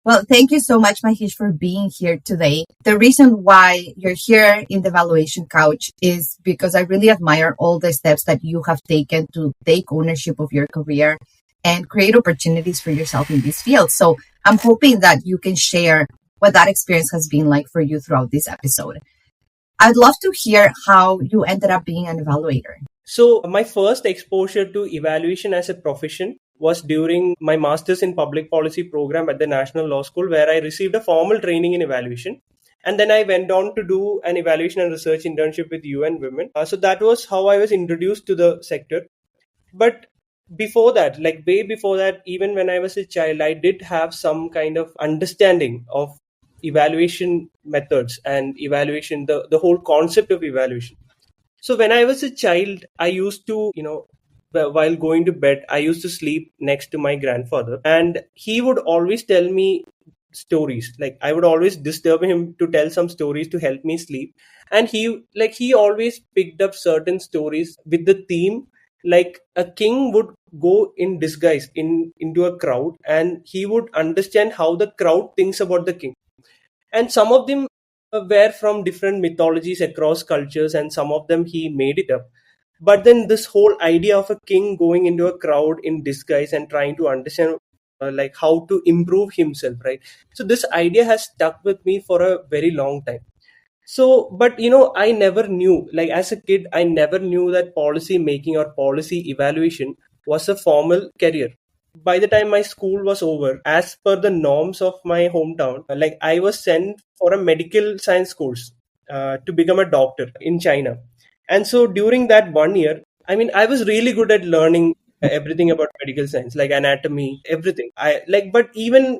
Well, thank you so much, Mahesh, for being here today. The reason why you're here in the Valuation Couch is because I really admire all the steps that you have taken to take ownership of your career and create opportunities for yourself in this field. So I'm hoping that you can share what that experience has been like for you throughout this episode. I'd love to hear how you ended up being an evaluator. So my first exposure to evaluation as a profession was during my master's in public policy program at the National Law School, where I received a formal training in evaluation. And then I went on to do an evaluation and research internship with UN Women. So that was how I was introduced to the sector. But before that, like way before that, even when I was a child, I did have some kind of understanding of evaluation methods and evaluation, the whole concept of evaluation. So when I was a child, I used to, while going to bed, I used to sleep next to my grandfather, and he would always tell me stories. Like I would always disturb him to tell some stories to help me sleep. And he always picked up certain stories with the theme, like a king would go in disguise into a crowd, and he would understand how the crowd thinks about the king. And some of them were from different mythologies across cultures, and some of them he made it up. But then this whole idea of a king going into a crowd in disguise and trying to understand like how to improve himself, right? So this idea has stuck with me for a very long time. So, but I never knew, like as a kid, I never knew that policy making or policy evaluation was a formal career. By the time my school was over, as per the norms of my hometown, like I was sent for a medical science course to become a doctor in China. And so during that 1 year, I mean, I was really good at learning everything about medical science, like anatomy, everything. But even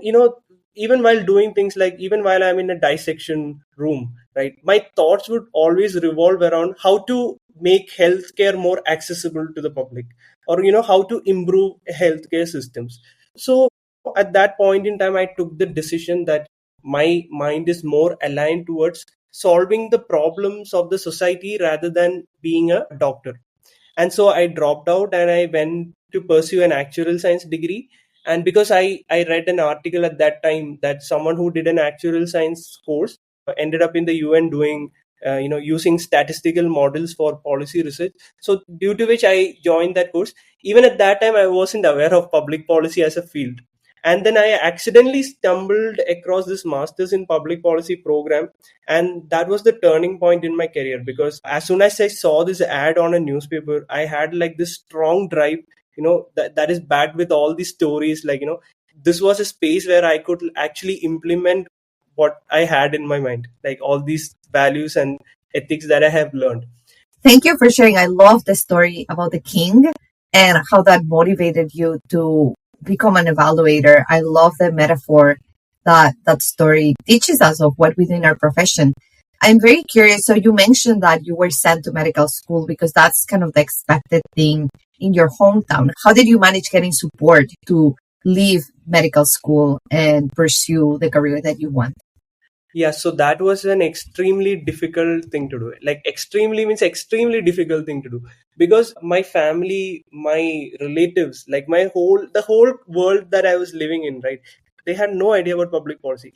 while doing things, like even while I'm in a dissection room, right, my thoughts would always revolve around how to make healthcare more accessible to the public, or how to improve healthcare systems. So at that point in time, I took the decision that my mind is more aligned towards solving the problems of the society rather than being a doctor. And so I dropped out and I went to pursue an actuarial science degree. And because I read an article at that time that someone who did an actuarial science course ended up in the UN doing using statistical models for policy research. So due to which I joined that course. Even at that time, I wasn't aware of public policy as a field. And then I accidentally stumbled across this master's in public policy program, and that was the turning point in my career, because as soon as I saw this ad on a newspaper, I had like this strong drive, that is backed with all these stories. Like, this was a space where I could actually implement what I had in my mind, like all these values and ethics that I have learned. Thank you for sharing. I love the story about the king and how that motivated you to become an evaluator. I love the metaphor that story teaches us of what we do in our profession. I'm very curious. So you mentioned that you were sent to medical school because that's kind of the expected thing in your hometown. How did you manage getting support to leave medical school and pursue the career that you want? Yeah, so that was an extremely difficult thing to do. Like extremely means extremely difficult thing to do, because my family, my relatives, like the whole world that I was living in, right? They had no idea about public policy.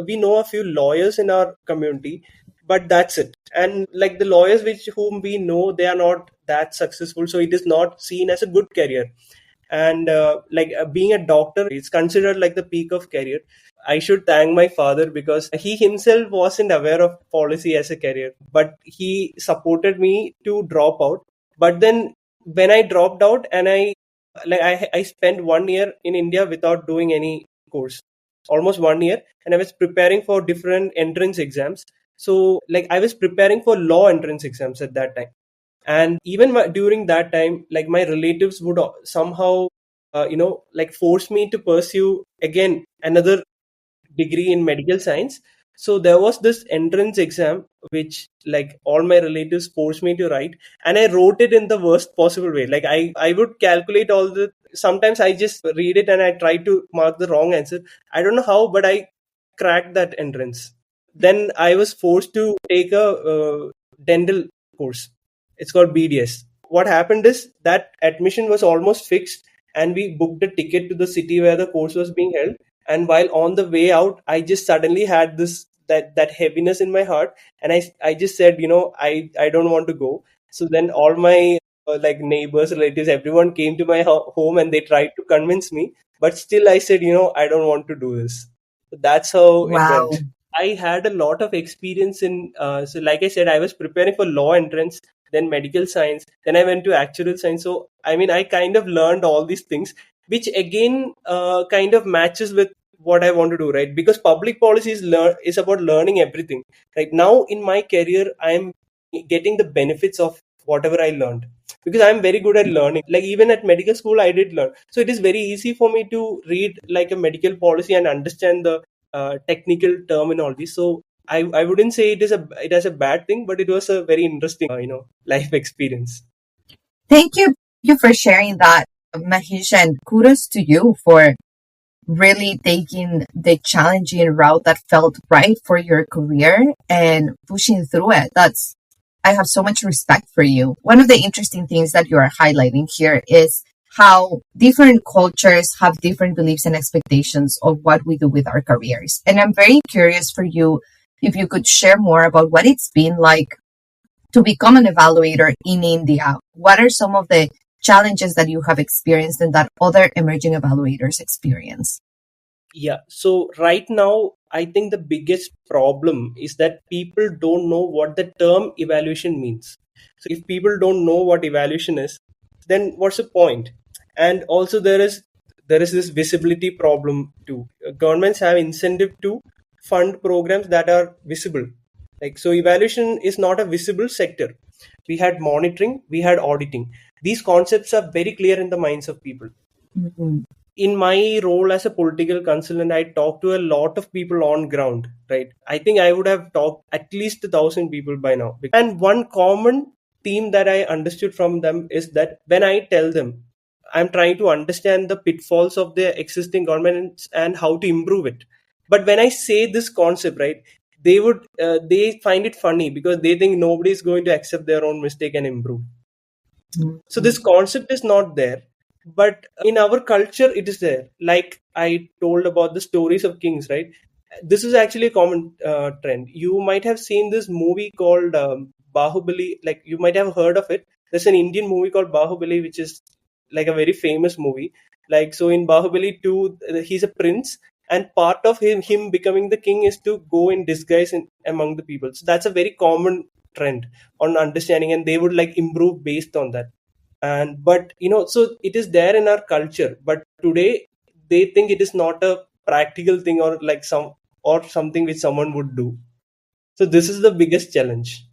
We know a few lawyers in our community, but that's it. And like the lawyers whom we know, they are not that successful, so it is not seen as a good career. And being a doctor, it's considered like the peak of career. I should thank my father, because he himself wasn't aware of policy as a career, but he supported me to drop out. But then when I dropped out, and I spent 1 year in India without doing any course, almost 1 year, and I was preparing for different entrance exams. So like I was preparing for law entrance exams at that time. And even during that time, like my relatives would somehow like force me to pursue again another degree in medical science. So there was this entrance exam which like all my relatives forced me to write, and I wrote it in the worst possible way. Like I would calculate all the, sometimes I just read it and I try to mark the wrong answer. I don't know how, but I cracked that entrance. Then I was forced to take a dental course. It's called BDS. What happened is that admission was almost fixed, and we booked a ticket to the city where the course was being held. And while on the way out, I just suddenly had that heaviness in my heart, and I just said, I don't want to go. So then all my like neighbors, relatives, everyone came to my home, and they tried to convince me, but still I said, I don't want to do this. So that's how it Wow. went. I had a lot of experience in so like I said, I was preparing for law entrance, then medical science, then I went to actuarial science. So I mean, I kind of learned all these things, which again kind of matches with what I want to do, right? Because public policy is about learning everything. Right now in my career, I'm getting the benefits of whatever I learned, because I'm very good at learning. Like even at medical school, I did learn. So it is very easy for me to read like a medical policy and understand the technical terminology. So I wouldn't say it has a bad thing, but it was a very interesting life experience. Thank you for sharing that, Mahesh, and kudos to you for really taking the challenging route that felt right for your career and pushing through it. I have so much respect for you. One of the interesting things that you are highlighting here is how different cultures have different beliefs and expectations of what we do with our careers. And I'm very curious for you if you could share more about what it's been like to become an evaluator in India. What are some of the challenges that you have experienced and that other emerging evaluators experience? Yeah. So right now, I think the biggest problem is that people don't know what the term evaluation means. So if people don't know what evaluation is, then what's the point? And also there is this visibility problem too. Governments have incentive to fund programs that are visible. Like so, evaluation is not a visible sector. We had monitoring, we had auditing. These concepts are very clear in the minds of people. Mhm. In my role as a political consultant, I talked to a lot of people on ground, right? I think I would have talked at least 1,000 people by now. And one common theme that I understood from them is that when I tell them I'm trying to understand the pitfalls of the existing governments and how to improve it. But when I say this concept, right, they find it funny because they think nobody is going to accept their own mistake and improve. So this concept is not there, but in our culture it is there. Like I told about the stories of kings, right? This is actually a common trend. You might have seen this movie called Bahubali. Like you might have heard of it. There's an Indian movie called Bahubali, which is like a very famous movie. Like so in Bahubali 2, he's a prince, and part of him becoming the king is to go in disguise among the people. So that's a very common trend on understanding, and they would like improve based on that. And but so it is there in our culture, but today they think it is not a practical thing, or like something which someone would do. So this is the biggest challenge.